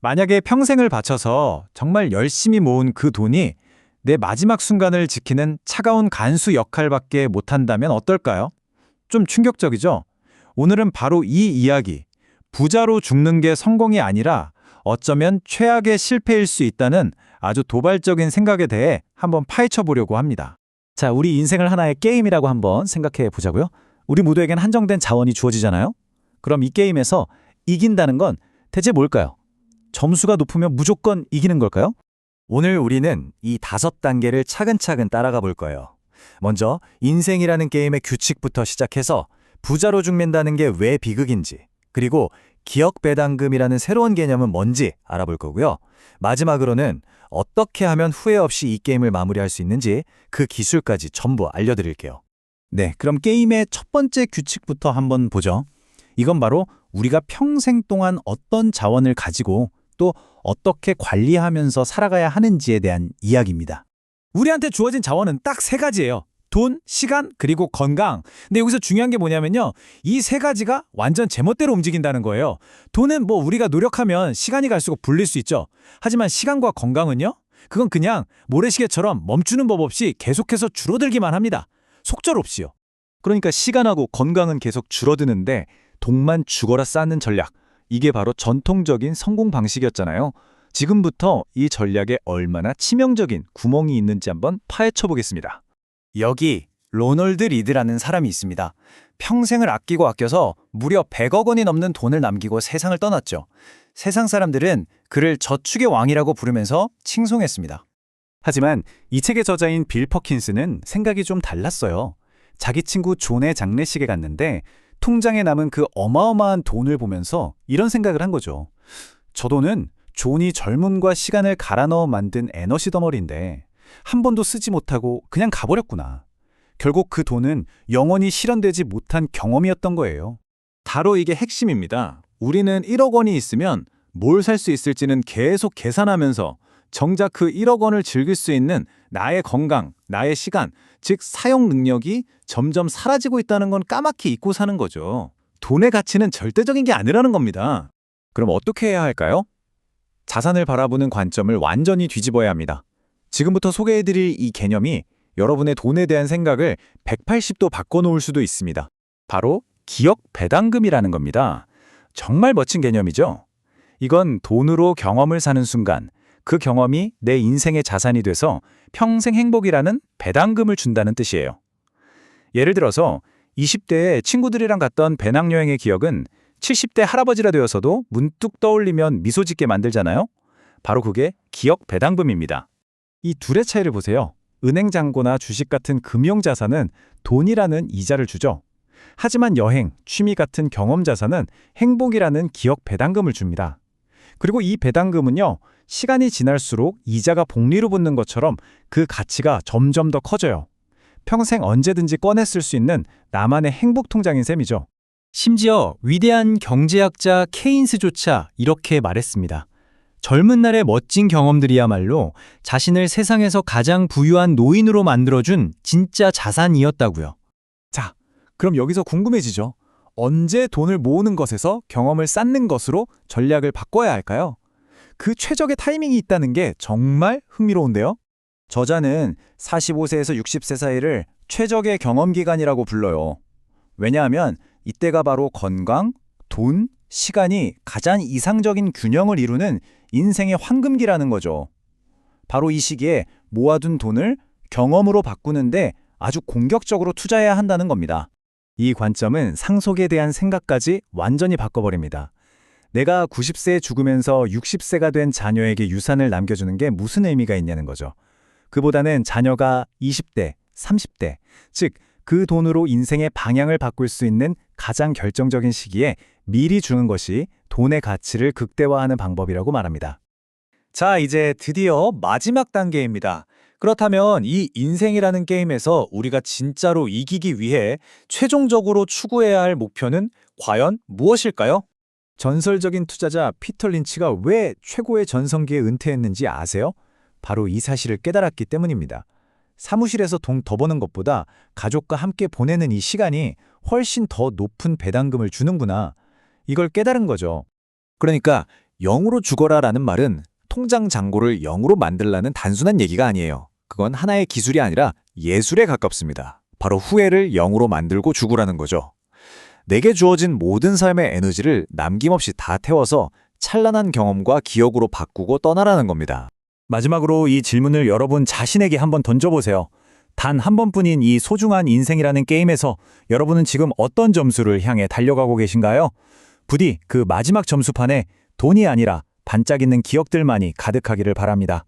만약에 평생을 바쳐서 정말 열심히 모은 그 돈이 내 마지막 순간을 지키는 차가운 간수 역할밖에 못한다면 어떨까요? 좀 충격적이죠? 오늘은 바로 이 이야기, 부자로 죽는 게 성공이 아니라 어쩌면 최악의 실패일 수 있다는 아주 도발적인 생각에 대해 한번 파헤쳐 보려고 합니다. 자, 우리 인생을 하나의 게임이라고 한번 생각해 보자고요. 우리 모두에겐 한정된 자원이 주어지잖아요. 그럼 이 게임에서 이긴다는 건 대체 뭘까요? 점수가 높으면 무조건 이기는 걸까요? 오늘 우리는 이 5단계를 차근차근 따라가 볼 거예요. 먼저 인생이라는 게임의 규칙부터 시작해서 부자로 죽는다는 게 왜 비극인지, 그리고 기억 배당금이라는 새로운 개념은 뭔지 알아볼 거고요. 마지막으로는 어떻게 하면 후회 없이 이 게임을 마무리할 수 있는지 그 기술까지 전부 알려드릴게요. 네, 그럼 게임의 첫 번째 규칙부터 한번 보죠. 이건 바로 우리가 평생 동안 어떤 자원을 가지고 또 어떻게 관리하면서 살아가야 하는지에 대한 이야기입니다. 우리한테 주어진 자원은 딱 3가지예요. 돈, 시간, 그리고 건강. 근데 여기서 중요한 게 뭐냐면요. 이 3가지가 완전 제멋대로 움직인다는 거예요. 돈은 뭐 우리가 노력하면 시간이 갈수록 불릴 수 있죠. 하지만 시간과 건강은요? 그건 그냥 모래시계처럼 멈추는 법 없이 계속해서 줄어들기만 합니다. 속절없이요. 그러니까 시간하고 건강은 계속 줄어드는데 돈만 죽어라 쌓는 전략. 이게 바로 전통적인 성공 방식이었잖아요. 지금부터 이 전략에 얼마나 치명적인 구멍이 있는지 한번 파헤쳐 보겠습니다. 여기 로널드 리드라는 사람이 있습니다. 평생을 아끼고 아껴서 무려 100억 원이 넘는 돈을 남기고 세상을 떠났죠. 세상 사람들은 그를 저축의 왕이라고 부르면서 칭송했습니다. 하지만 이 책의 저자인 빌 퍼킨스는 생각이 좀 달랐어요. 자기 친구 존의 장례식에 갔는데 통장에 남은 그 어마어마한 돈을 보면서 이런 생각을 한 거죠. 저 돈은 존이 젊음과 시간을 갈아 넣어 만든 에너지 덩어리인데 한 번도 쓰지 못하고 그냥 가버렸구나. 결국 그 돈은 영원히 실현되지 못한 경험이었던 거예요. 바로 이게 핵심입니다. 우리는 1억 원이 있으면 뭘 살 수 있을지는 계속 계산하면서 정작 그 1억 원을 즐길 수 있는 나의 건강, 나의 시간, 즉 사용 능력이 점점 사라지고 있다는 건 까맣게 잊고 사는 거죠. 돈의 가치는 절대적인 게 아니라는 겁니다. 그럼 어떻게 해야 할까요? 자산을 바라보는 관점을 완전히 뒤집어야 합니다. 지금부터 소개해드릴 이 개념이 여러분의 돈에 대한 생각을 180도 바꿔놓을 수도 있습니다. 바로 기억 배당금이라는 겁니다. 정말 멋진 개념이죠? 이건 돈으로 경험을 사는 순간 그 경험이 내 인생의 자산이 돼서 평생 행복이라는 배당금을 준다는 뜻이에요. 예를 들어서 20대에 친구들이랑 갔던 배낭여행의 기억은 70대 할아버지라 되어서도 문득 떠올리면 미소 짓게 만들잖아요? 바로 그게 기억 배당금입니다. 이 둘의 차이를 보세요. 은행 잔고나 주식 같은 금융자산은 돈이라는 이자를 주죠. 하지만 여행, 취미 같은 경험 자산은 행복이라는 기억 배당금을 줍니다. 그리고 이 배당금은요, 시간이 지날수록 이자가 복리로 붙는 것처럼 그 가치가 점점 더 커져요. 평생 언제든지 꺼내 쓸 수 있는 나만의 행복 통장인 셈이죠. 심지어 위대한 경제학자 케인스조차 이렇게 말했습니다. 젊은 날의 멋진 경험들이야말로 자신을 세상에서 가장 부유한 노인으로 만들어준 진짜 자산이었다고요. 자, 그럼 여기서 궁금해지죠. 언제 돈을 모으는 것에서 경험을 쌓는 것으로 전략을 바꿔야 할까요? 그 최적의 타이밍이 있다는 게 정말 흥미로운데요. 저자는 45세에서 60세 사이를 최적의 경험 기간이라고 불러요. 왜냐하면 이때가 바로 건강, 돈, 시간이 가장 이상적인 균형을 이루는 인생의 황금기라는 거죠. 바로 이 시기에 모아둔 돈을 경험으로 바꾸는데 아주 공격적으로 투자해야 한다는 겁니다. 이 관점은 상속에 대한 생각까지 완전히 바꿔버립니다. 내가 90세에 죽으면서 60세가 된 자녀에게 유산을 남겨주는 게 무슨 의미가 있냐는 거죠. 그보다는 자녀가 20대, 30대, 즉 그 돈으로 인생의 방향을 바꿀 수 있는 가장 결정적인 시기에 미리 주는 것이 돈의 가치를 극대화하는 방법이라고 말합니다. 자, 이제 드디어 마지막 단계입니다. 그렇다면 이 인생이라는 게임에서 우리가 진짜로 이기기 위해 최종적으로 추구해야 할 목표는 과연 무엇일까요? 전설적인 투자자 피터 린치가 왜 최고의 전성기에 은퇴했는지 아세요? 바로 이 사실을 깨달았기 때문입니다. 사무실에서 돈 더 버는 것보다 가족과 함께 보내는 이 시간이 훨씬 더 높은 배당금을 주는구나. 이걸 깨달은 거죠. 그러니까 0으로 죽어라라는 말은 통장 잔고를 0으로 만들라는 단순한 얘기가 아니에요. 그건 하나의 기술이 아니라 예술에 가깝습니다. 바로 후회를 0으로 만들고 죽으라는 거죠. 내게 주어진 모든 삶의 에너지를 남김없이 다 태워서 찬란한 경험과 기억으로 바꾸고 떠나라는 겁니다. 마지막으로 이 질문을 여러분 자신에게 한번 던져보세요. 단 한 번뿐인 이 소중한 인생이라는 게임에서 여러분은 지금 어떤 점수를 향해 달려가고 계신가요? 부디 그 마지막 점수판에 돈이 아니라 반짝이는 기억들만이 가득하기를 바랍니다.